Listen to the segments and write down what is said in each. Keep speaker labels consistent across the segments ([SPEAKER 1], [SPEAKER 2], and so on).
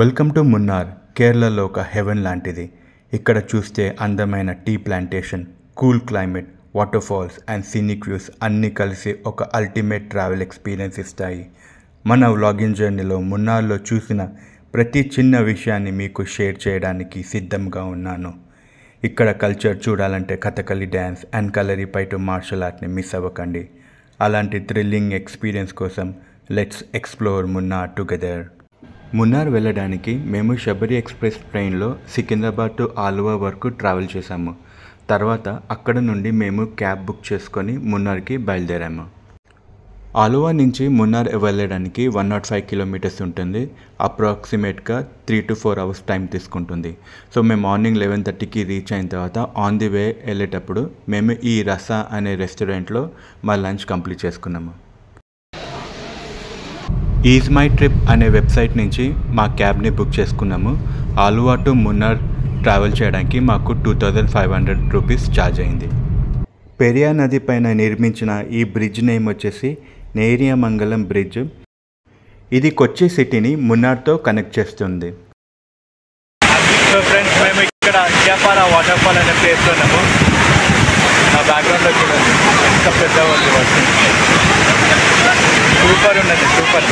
[SPEAKER 1] Welcome to Munnar. కేరళలో ఒక haven లాంటిది. ఇక్కడ చూస్తే అందమైన tea plantation, cool climate, water falls and scenic views అన్నీ కలిసి ఒక అల్టిమేట్ ట్రావెల్ ఎక్స్పీరియన్స్ ఇస్తాయి. మన వ్లాగింగ్ జర్నీలో మున్నార్లో చూసిన ప్రతి చిన్న విషయాన్ని మీకు షేర్ చేయడానికి సిద్ధంగా ఉన్నాను. ఇక్కడ కల్చర్ చూడాలంటే Kathakali dance and Kalaripayattu martial ఆర్ట్ని మిస్ అవ్వకండి. అలాంటి థ్రిల్లింగ్ ఎక్స్పీరియన్స్ కోసం let's explore Munnar together. Munnar వెళ్ళడానికి మేము శబరి ఎక్స్ప్రెస్ ట్రైన్లో సికింద్రాబాద్ టు ఆలువా వరకు ట్రావెల్ చేశాము. తర్వాత అక్కడ నుండి మేము క్యాబ్ బుక్ చేసుకొని మున్నార్కి బయలుదేరాము. ఆలువా నుంచి మున్నార్ వెళ్ళడానికి 105 కిలోమీటర్స్ ఉంటుంది. అప్రాక్సిమేట్గా 3 to 4 hours టైం తీసుకుంటుంది. సో మేము మార్నింగ్ 11:30కి రీచ్ అయిన తర్వాత ఆన్ ది వే వెళ్ళేటప్పుడు మేము ఈ రసా అనే రెస్టారెంట్లో మా లంచ్ కంప్లీట్ చేసుకున్నాము. ఈజ్ మై ట్రిప్ అనే వెబ్సైట్ నుంచి మా క్యాబ్ని బుక్ చేసుకున్నాము. ఆలువా టు మున్నార్ ట్రావెల్ చేయడానికి మాకు 2500 రూపీస్ ఛార్జ్ అయింది. పెరియార్ నది పైన నిర్మించిన ఈ బ్రిడ్జ్ నేమ్ వచ్చేసి నేరియమంగళం బ్రిడ్జ్. ఇది కొచ్చి సిటీని మున్నార్తో కనెక్ట్ చేస్తుంది. సో ఫ్రెండ్స్, మేము ఇక్కడ ఇడియాపార వాటర్ ఫాల్ అనే ప్లేస్లో ఉన్నాము. నా బ్యాక్గ్రౌండ్లో చూడండి ఎంత పెద్ద ఉంది. సూపర్ ఉన్నది, సూపర్.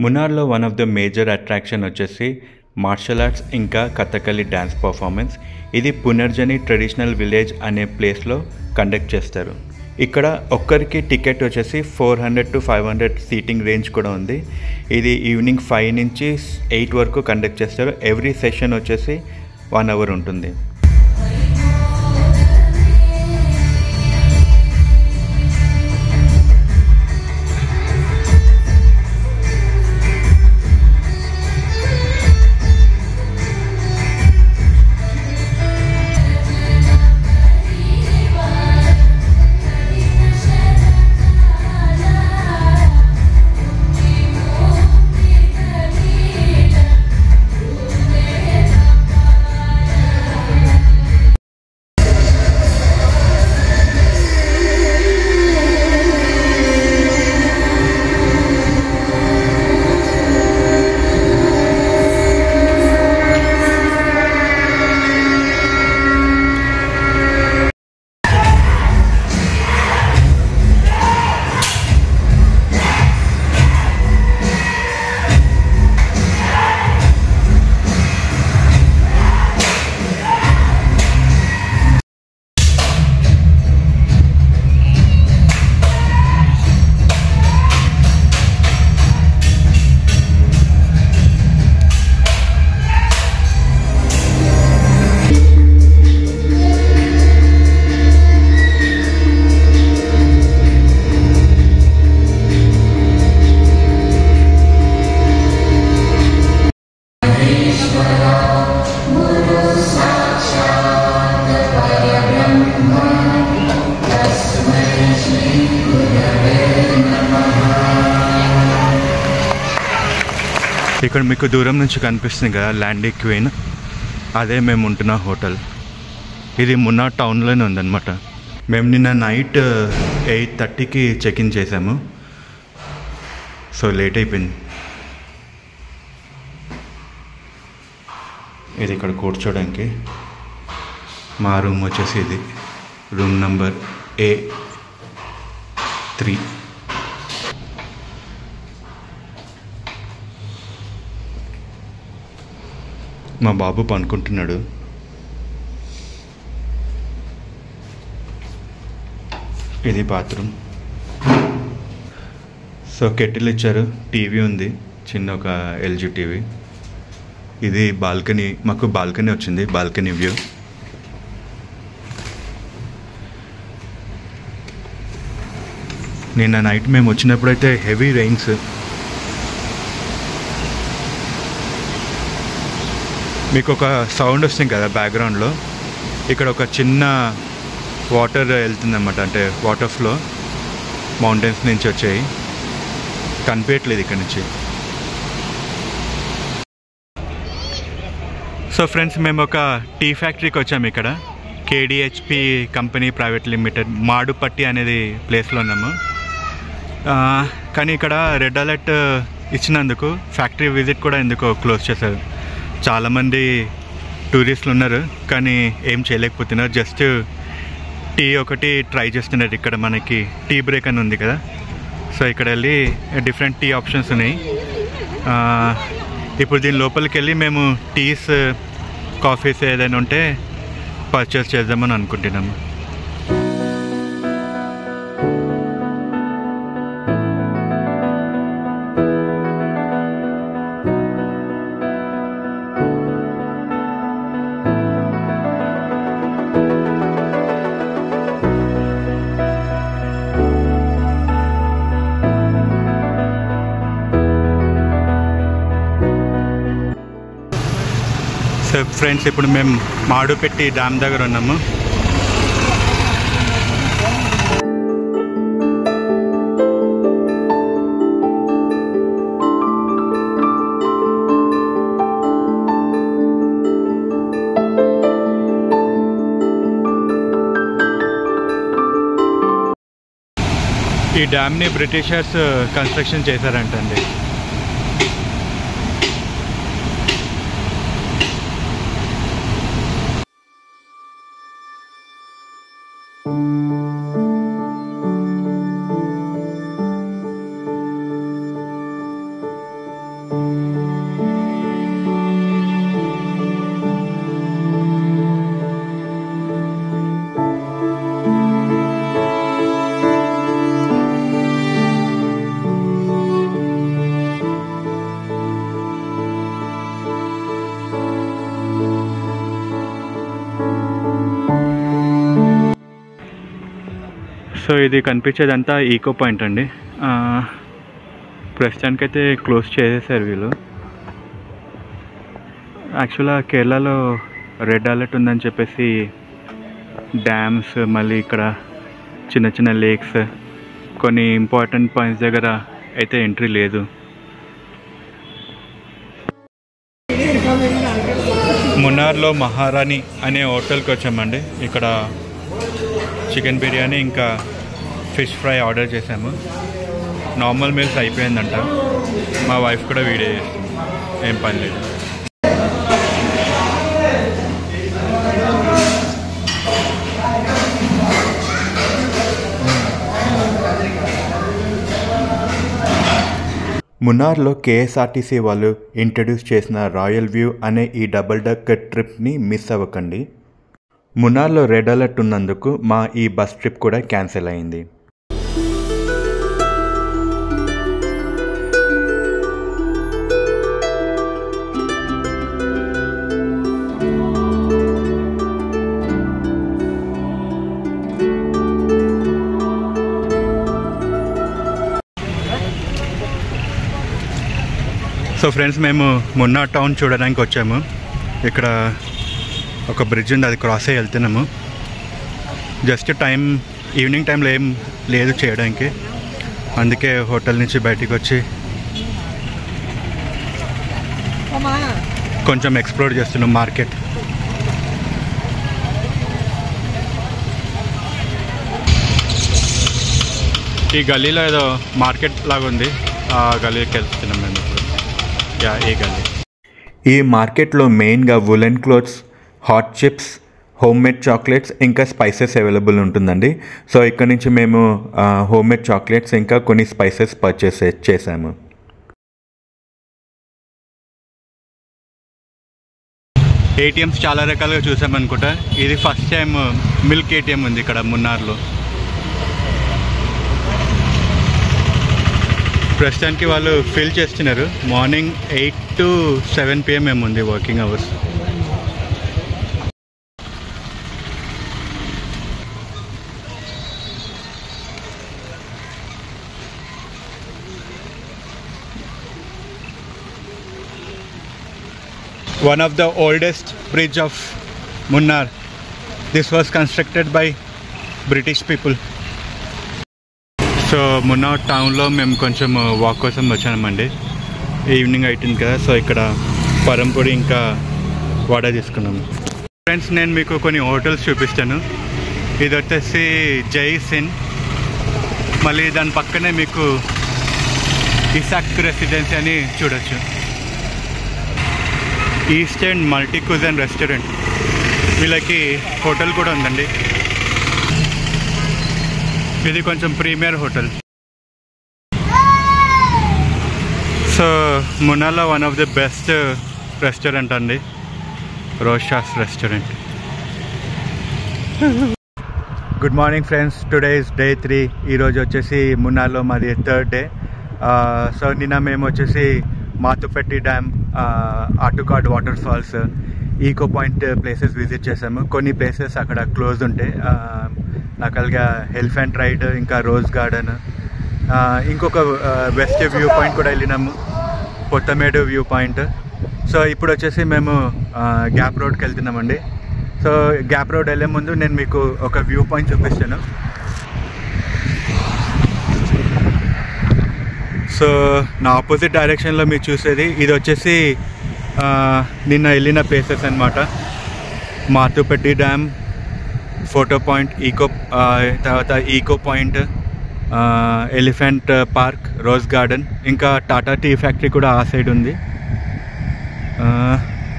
[SPEAKER 1] మున్నార్లో one of the major attraction వచ్చేసి మార్షల్ ఆర్ట్స్ ఇంకా కథకళి డ్యాన్స్ పర్ఫార్మెన్స్. ఇది పునర్జని ట్రెడిషనల్ విలేజ్ అనే ప్లేస్లో కండక్ట్ చేస్తారు. ఇక్కడ ఒక్కరికి టికెట్ వచ్చేసి 400 to 500 సీటింగ్ రేంజ్ కూడా ఉంది. ఇది ఈవినింగ్ 5 నుంచి 8 వరకు కండక్ట్ చేస్తారు. ఎవ్రీ సెషన్ వచ్చేసి 1 hour ఉంటుంది. ఇక్కడ మీకు దూరం నుంచి కనిపిస్తుంది కదా ల్యాండీ క్వీన్, అదే మేము ఉంటున్న హోటల్. ఇది మున్నార్ టౌన్లోనే ఉందన్నమాట. మేము నిన్న నైట్ 8:30కి చెక్ఇన్ చేసాము. సో లేట్ అయిపోయింది. ఇది ఇక్కడ కూర్చోడానికి మా రూమ్ వచ్చేసి ఇది రూమ్ నంబర్ A3. మా బాబు పనుకుంటున్నాడు. ఇది బాత్రూమ్. సో కెటిల్ ఇచ్చారు, టీవీ ఉంది, చిన్న ఒక LG టీవీ. ఇది బాల్కనీ, మాకు బాల్కనీ వచ్చింది, బాల్కనీ వ్యూ. నిన్న నైట్ మేము వచ్చినప్పుడైతే హెవీ రెయిన్స్. మీకు ఒక సౌండ్ వస్తుంది కదా బ్యాక్గ్రౌండ్లో, ఇక్కడ ఒక చిన్న వాటర్ వెళ్తుందన్నమాట, అంటే వాటర్ ఫ్లో మౌంటైన్స్ నుంచి వచ్చాయి. కనిపించట్లేదు ఇక్కడ నుంచి. సో ఫ్రెండ్స్, మేము ఒక టీ ఫ్యాక్టరీకి వచ్చాము. ఇక్కడ KDHP కంపెనీ ప్రైవేట్ లిమిటెడ్ మాడుపట్టి అనేది ప్లేస్లో ఉన్నాము. కానీ ఇక్కడ రెడ్ అలర్ట్ ఇచ్చినందుకు ఫ్యాక్టరీ విజిట్ కూడా ఎందుకో క్లోజ్ చేశారు. చాలామంది టూరిస్టులు ఉన్నారు కానీ ఏం చేయలేకపోతున్నారు. జస్ట్ టీ ఒకటి ట్రై చేస్తున్నారు. ఇక్కడ మనకి టీ బ్రేక్ అని ఉంది కదా, సో ఇక్కడ వెళ్ళి డిఫరెంట్ టీ ఆప్షన్స్ ఉన్నాయి. ఇప్పుడు దీని లోపలికి వెళ్ళి మేము టీస్, కాఫీస్ ఏదైనా ఉంటే పర్చేస్ చేద్దామని అనుకుంటున్నాము. సో ఫ్రెండ్స్, ఇప్పుడు మేము మాడుపెట్టి డ్యామ్ దగ్గర ఉన్నాము. ఈ డ్యామ్ని బ్రిటిషర్స్ కన్స్ట్రక్షన్ చేశారంటండి. సో ఇది కనిపించేదంతా ఈకో పాయింట్ అండి. ప్రస్తుతానికైతే క్లోజ్ చేసేసారు వీళ్ళు. యాక్చువల్గా కేరళలో రెడ్ అలర్ట్ ఉందని చెప్పేసి డ్యామ్స్, మళ్ళీ ఇక్కడ చిన్న చిన్న లేక్స్, కొన్ని ఇంపార్టెంట్ పాయింట్స్ దగ్గర అయితే ఎంట్రీ లేదు. మున్నార్లో మహారాణి అనే హోటల్కి వచ్చామండి. ఇక్కడ చికెన్ బిర్యానీ ఇంకా ఫిష్ ఫ్రై ఆర్డర్ చేసాము. నార్మల్ మీల్స్ అయిపోయిందంట. మా వైఫ్ కూడా వీడియో చేస్తుంది, ఏం పని లేదు.
[SPEAKER 2] మున్నార్లో KSRTC వాళ్ళు ఇంట్రడ్యూస్ చేసిన రాయల్ వ్యూ అనే ఈ డబుల్ డెక్కర్ ట్రిప్ని మిస్ అవ్వకండి. మున్నార్లో రెడ్ అలర్ట్ ఉన్నందుకు మా ఈ బస్ ట్రిప్ కూడా క్యాన్సిల్ అయింది.
[SPEAKER 1] సో ఫ్రెండ్స్, మేము మున్నార్ టౌన్ చూడడానికి వచ్చాము. ఇక్కడ ఒక బ్రిడ్జ్ ఉంది, అది క్రాస్ అయ్యి వెళ్తున్నాము. జస్ట్ ఈవినింగ్ టైంలో ఏం లేదు చేయడానికి, అందుకే హోటల్ నుంచి బయటికి వచ్చి కొంచెం ఎక్స్ప్లోర్ చేస్తున్నాం మార్కెట్. ఈ గల్లీలో ఏదో మార్కెట్ లాగా ఉంది, ఆ గల్లీకి వెళ్తున్నాం మేము ఇప్పుడు. ఈ గల్లీ.
[SPEAKER 2] ఈ మార్కెట్లో మెయిన్గా woollen clothes, hot chips, homemade chocolates ఇంకా స్పైసెస్ అవైలబుల్ ఉంటుందండి. సో ఇక్కడ నుంచి మేము హోమ్మేడ్ చాక్లెట్స్ ఇంకా కొన్ని స్పైసెస్ పర్చేస్ చేసాము.
[SPEAKER 1] ATMs చాలా రకాలుగా చూసామనుకుంటా. ఇది ఫస్ట్ టైం మిల్క్ ATM ఉంది ఇక్కడ మున్నార్లో. ప్రస్తుతానికి వాళ్ళు ఫిల్ చేస్తున్నారు. మార్నింగ్ 8 to 7 PM ఏమి ఉంది working hours. One of the oldest bridge of Munnar. This was constructed by British people. So Munnar టౌన్లో మేము కొంచెం వాక్ కోసం వచ్చామండి. ఈవినింగ్ అయిపోయింది కదా, సో ఇక్కడ పరంపొడి ఇంకా వడ తీసుకున్నాము. ఫ్రెండ్స్, నేను మీకు కొన్ని హోటల్స్ చూపిస్తాను. ఇది వచ్చేసి జై సిన్, మళ్ళీ దాని పక్కనే మీకు ఇసాక్ రెసిడెన్సీ అని చూడొచ్చు. East and multi cuisine restaurant, వీళ్ళకి హోటల్ కూడా ఉందండి. ఇది కొంచెం ప్రీమియర్ హోటల్. సో మున్నార్లో one of the best restaurant అండి, రోషాస్ restaurant. Good morning friends, today is day 3. ఈరోజు వచ్చేసి మున్నార్లో మాది 3rd డే. సో నిన్న మేము వచ్చేసి Mattupetty dam, Attukad water falls, eco point places visit చేసాము. కొన్ని ప్లేసెస్ అక్కడ క్లోజ్ ఉంటాయి, నాకల్గా ఎలిఫెంట్ రైడ్, ఇంకా రోజ్ గార్డెన్, ఇంకొక వెస్ట్ వ్యూ పాయింట్ కూడా వెళ్ళినాము, కొత్తమేడు వ్యూ పాయింట్. సో ఇప్పుడు వచ్చేసి మేము గ్యాప్ రోడ్కి వెళ్తున్నామండి. సో గ్యాప్ రోడ్ వెళ్ళే ముందు నేను మీకు ఒక వ్యూ పాయింట్ చూపిస్తాను. సో నా ఆపోజిట్ డైరెక్షన్లో మీరు చూసేది ఇది వచ్చేసి నిన్న వెళ్ళిన ప్లేసెస్ అన్నమాట. మాతుపెట్టి డ్యామ్, ఫోటో పాయింట్, తర్వాత eco point, elephant park, rose garden, ఇంకా టాటా టీ ఫ్యాక్టరీ కూడా ఆ సైడ్ ఉంది.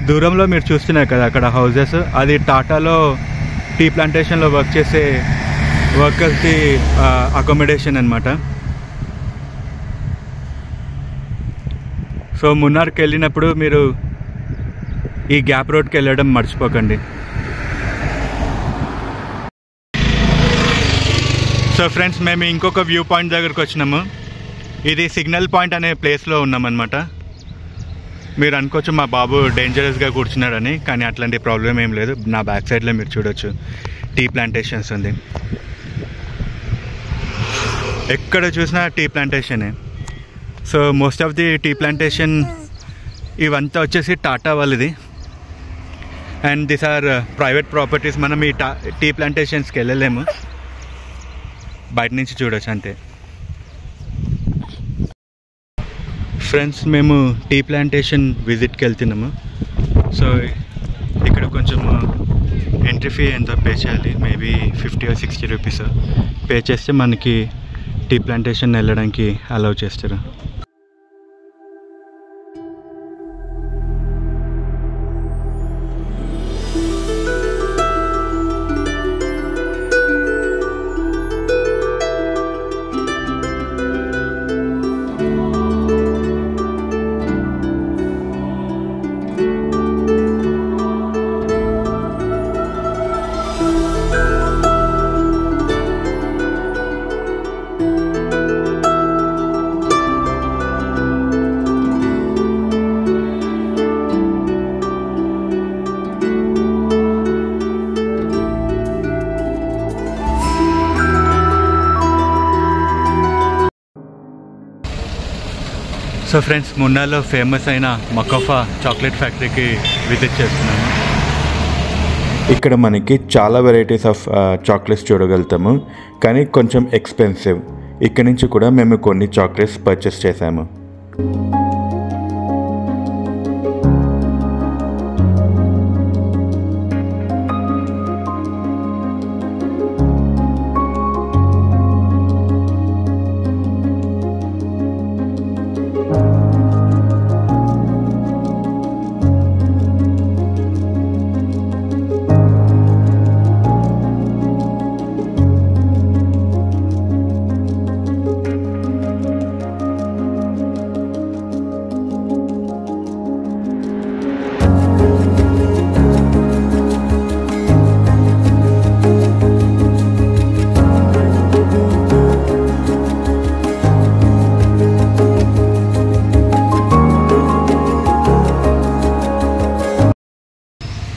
[SPEAKER 1] దూరంలో మీరు చూస్తున్నారు కదా అక్కడ హౌజెస్, అది టాటాలో టీ ప్లాంటేషన్లో వర్క్ చేసే వర్కర్స్కి అకామిడేషన్ అన్నమాట. సో మున్నార్కి వెళ్ళినప్పుడు మీరు ఈ గ్యాప్ రోడ్కి వెళ్ళడం మర్చిపోకండి. సో ఫ్రెండ్స్, మేము ఇంకొక వ్యూ పాయింట్ దగ్గరకు వచ్చినాము. ఇది సిగ్నల్ పాయింట్ అనే ప్లేస్లో ఉన్నామన్నమాట. మీరు అనుకోవచ్చు మా బాబు డేంజరస్గా కూర్చున్నాడని, కానీ అట్లాంటి ప్రాబ్లం ఏం లేదు. నా బ్యాక్ సైడ్లో మీరు చూడొచ్చు టీ ప్లాంటేషన్స్ ఉంది, ఎక్కడ చూసినా టీ ప్లాంటేషనే. So most of the tea plantation ఇవంతా వచ్చేసి టాటా వాళ్ళది, and these are private properties. మనం ఈ టీ ప్లాంటేషన్స్కి వెళ్ళలేము, బయట నుంచి చూడొచ్చు అంతే. ఫ్రెండ్స్, మేము టీ ప్లాంటేషన్ విజిట్కి వెళ్తున్నాము. సో ఇక్కడ కొంచెం ఎంట్రీ ఫీ ఎంతో పే చేయాలి, మేబీ 50 or 60 రూపీస్ పే చేస్తే మనకి టీ ప్లాంటేషన్ వెళ్ళడానికి అలౌ చేస్తారు. సో ఫ్రెండ్స్, మున్నార్లో ఫేమస్ అయిన మకోఫా చాక్లెట్ ఫ్యాక్టరీకి విజిట్ చేస్తున్నాము.
[SPEAKER 2] ఇక్కడ మనకి చాలా వెరైటీస్ ఆఫ్ చాక్లెట్స్ చూడగలుగుతాము, కానీ కొంచెం ఎక్స్పెన్సివ్. ఇక్కడ నుంచి కూడా మేము కొన్ని చాక్లెట్స్ పర్చేస్ చేసాము.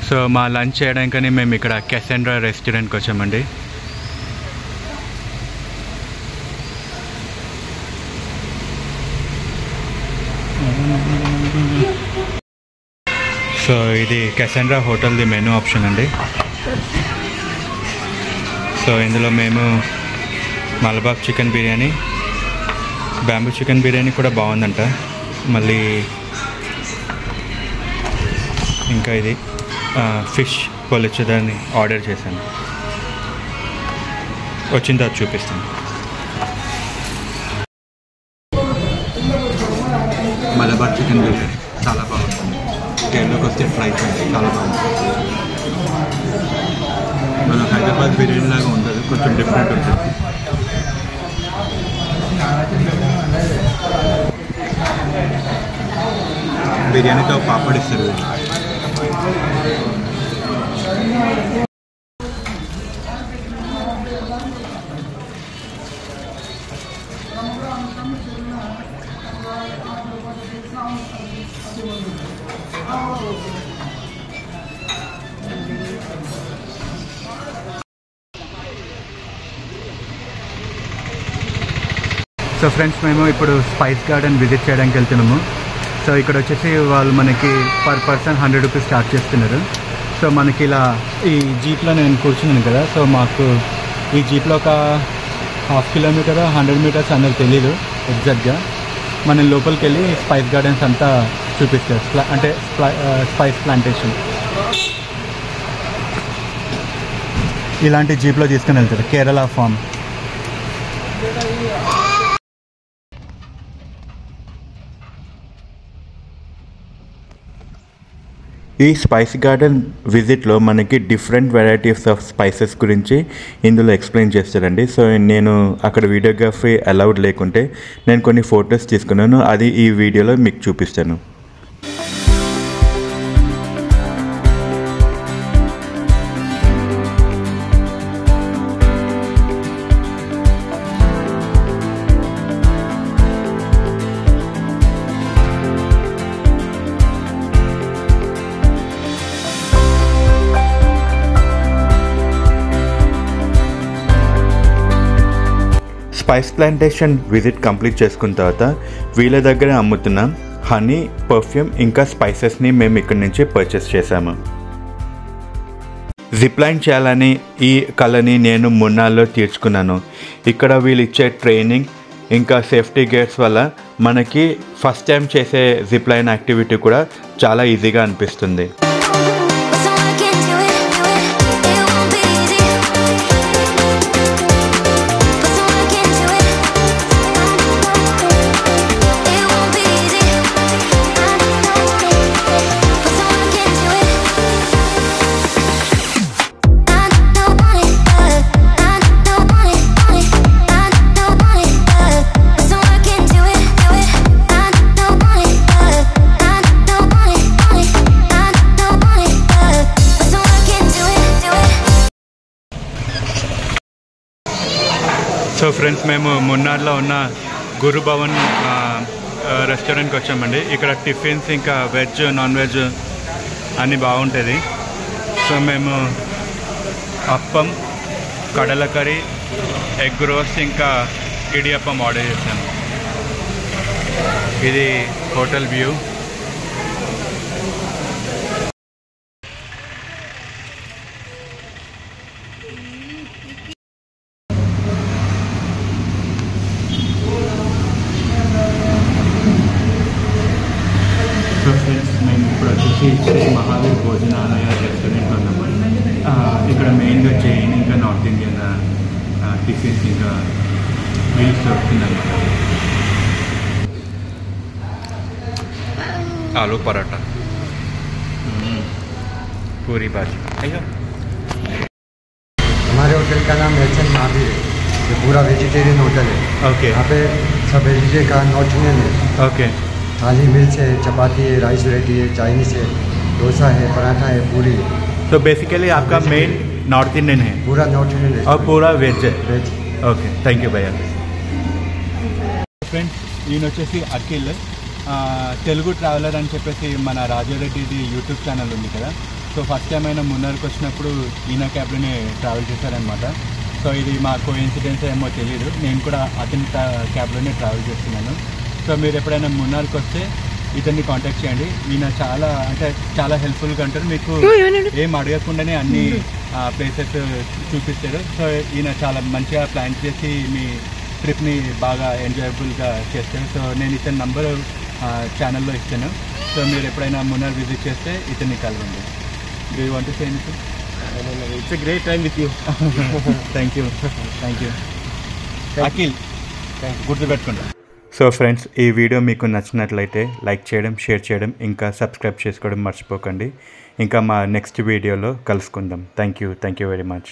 [SPEAKER 1] సో మా లంచ్ చేయడానికని మేము ఇక్కడ కెసెండ్రా రెస్టారెంట్కి వచ్చామండి. సో ఇది కెసెండ్రా హోటల్ది మెనూ ఆప్షన్ అండి. సో ఇందులో మేము Malabar chicken biryani, bamboo chicken biryani కూడా బాగుందంట, మళ్ళీ ఇంకా ఇది ఫిష్ పొలచదాన్ని ఆర్డర్ చేశాను. వచ్చిన తర్వాత చూపిస్తాను. మలబార్ చికెన్ బిర్యానీ చాలా బాగుంటుంది. కేరళకి వస్తే ఫ్రై చాలా బాగుంటుంది. మన హైదరాబాద్ బిర్యానీ లాగా ఉండదు, కొంచెం డిఫరెంట్ ఉంటుంది. బిర్యానీతో పాపడ్ ఇస్తారు. సో ఫ్రెండ్స్, మేము ఇప్పుడు స్పైస్ గార్డెన్ విజిట్ చేయడానికి వెళ్తున్నాము. సో ఇక్కడ వచ్చేసి వాళ్ళు మనకి పర్ పర్సన్ 100 రూపీస్ చార్జ్ చేస్తున్నారు. సో మనకి ఇలా ఈ జీప్లో నేను కూర్చున్నాను కదా, సో మాకు ఈ జీప్లో ఒక 1/2 కిలోమీటర్ 100 మీటర్స్ అనేది తెలీదు ఎగ్జాక్ట్గా. మనం లోపలికి వెళ్ళి స్పైస్ గార్డెన్స్ అంతా చూపిస్తారు, అంటే స్పైస్ ప్లాంటేషన్ ఇలాంటి జీప్లో తీసుకుని వెళ్తారు. కేరళ ఫామ్.
[SPEAKER 2] ఈ స్పైస్ గార్డెన్ విజిట్లో మనకి డిఫరెంట్ వెరైటీస్ ఆఫ్ స్పైసెస్ గురించి ఇందులో ఎక్స్ప్లెయిన్ చేస్తారండి. సో నేను అక్కడ వీడియోగ్రఫీ అలౌడ్ లేకుంటే నేను కొన్ని ఫొటోస్ తీసుకున్నాను, అది ఈ వీడియోలో మీకు చూపిస్తాను. స్పైస్ ప్లాంటేషన్ విజిట్ కంప్లీట్ చేసుకున్న తర్వాత వీళ్ళ దగ్గర అమ్ముతున్న హనీ, పర్ఫ్యూమ్ ఇంకా స్పైసెస్ని మేము ఇక్కడి నుంచి పర్చేస్ చేశాము. జిప్లైన్ చేయాలని ఈ కళని నేను మున్నార్లో తీర్చుకున్నాను. ఇక్కడ వీళ్ళు ఇచ్చే ట్రైనింగ్ ఇంకా సేఫ్టీ గేర్స్ వల్ల మనకి ఫస్ట్ టైం చేసే జిప్లైన్ యాక్టివిటీ కూడా చాలా ఈజీగా అనిపిస్తుంది.
[SPEAKER 1] సో ఫ్రెండ్స్, మేము మున్నార్లో ఉన్న గురు భవన్ రెస్టారెంట్కి వచ్చామండి. ఇక్కడ టిఫిన్స్ ఇంకా వెజ్, నాన్ వెజ్ అన్నీ బాగుంటుంది. సో మేము appam, Kadala curry, egg roast ఇంకా ఇడియప్పం ఆర్డర్ చేశాను. ఇది హోటల్ వ్యూ. సో ఫ్రెండ్స్, మేము ఇప్పుడు వచ్చేసి శ్రీ మహావీర్ భోజనాలయ రెస్టారెంట్లో ఉన్నాము. ఇక్కడ మెయిన్గా జైన్ ఇంకా నార్త్ ఇండియన్ టిఫిన్స్ ఇంకా మీల్స్ దొరుకుతుందన్నమాట. ఆలూ పరాఠా, पूरी भाजी।
[SPEAKER 3] हमारे होटल का नाम एच.एन. महावीर है। ये पूरा वेजिटेरियन होटल है।
[SPEAKER 1] ओके।
[SPEAKER 3] यहाँ पे सब वेजिटेरियन का नॉर्थ इंडियन है।
[SPEAKER 1] ओके।
[SPEAKER 3] थाली मिल्स है, चपाती है, राइस वेराइटी है, चाइनीज़ है, डोसा है, पराठा है, पूरी है।
[SPEAKER 1] तो बेसिकली आपका मेन नॉर्थ इंडियन है?
[SPEAKER 3] पूरा नॉर्थ इंडियन है
[SPEAKER 1] और पूरा वेज है?
[SPEAKER 3] वेज।
[SPEAKER 1] ఓకే, థ్యాంక్ యూ భయ్యా. ఫ్రెండ్స్, ఈయన వచ్చేసి అఖిల్, తెలుగు ట్రావెలర్ అని చెప్పేసి మన రాజారెడ్డిది యూట్యూబ్ ఛానల్ ఉంది కదా. సో ఫస్ట్ టైం అయినా మున్నార్కి వచ్చినప్పుడు ఈయన క్యాబ్లోనే ట్రావెల్ చేశారనమాట. సో ఇది మా కోఇన్సిడెన్స్ ఏమో తెలియదు, నేను కూడా అతని క్యాబ్లోనే ట్రావెల్ చేస్తున్నాను. సో మీరు ఎప్పుడైనా మున్నార్కి వస్తే ఇతన్ని కాంటాక్ట్ చేయండి. ఈయన చాలా హెల్ప్ఫుల్గా ఉంటారు, మీకు ఏం అడగకుండానే అన్ని ప్లేసెస్ చూపిస్తారు. సో ఈయన చాలా మంచిగా ప్లాన్ చేసి మీ ట్రిప్ని బాగా ఎంజాయబుల్గా చేస్తారు. సో నేను ఇతని నంబర్ ఛానల్లో ఇస్తాను. సో మీరు ఎప్పుడైనా మున్నార్ విజిట్ చేస్తే ఇతన్ని కలవండి. Do you want to say anything?
[SPEAKER 4] It's a great time with you.
[SPEAKER 1] Thank you Akhil గుర్తుపెట్టుకుంటా.
[SPEAKER 2] సో ఫ్రెండ్స్, ఈ వీడియో మీకు నచ్చినట్లయితే లైక్ చేయడం, షేర్ చేయడం, ఇంకా సబ్స్క్రైబ్ చేసుకోవడం మర్చిపోకండి. ఇంకా మా నెక్స్ట్ వీడియోలో కలుసుకుందాం. Thank you very much.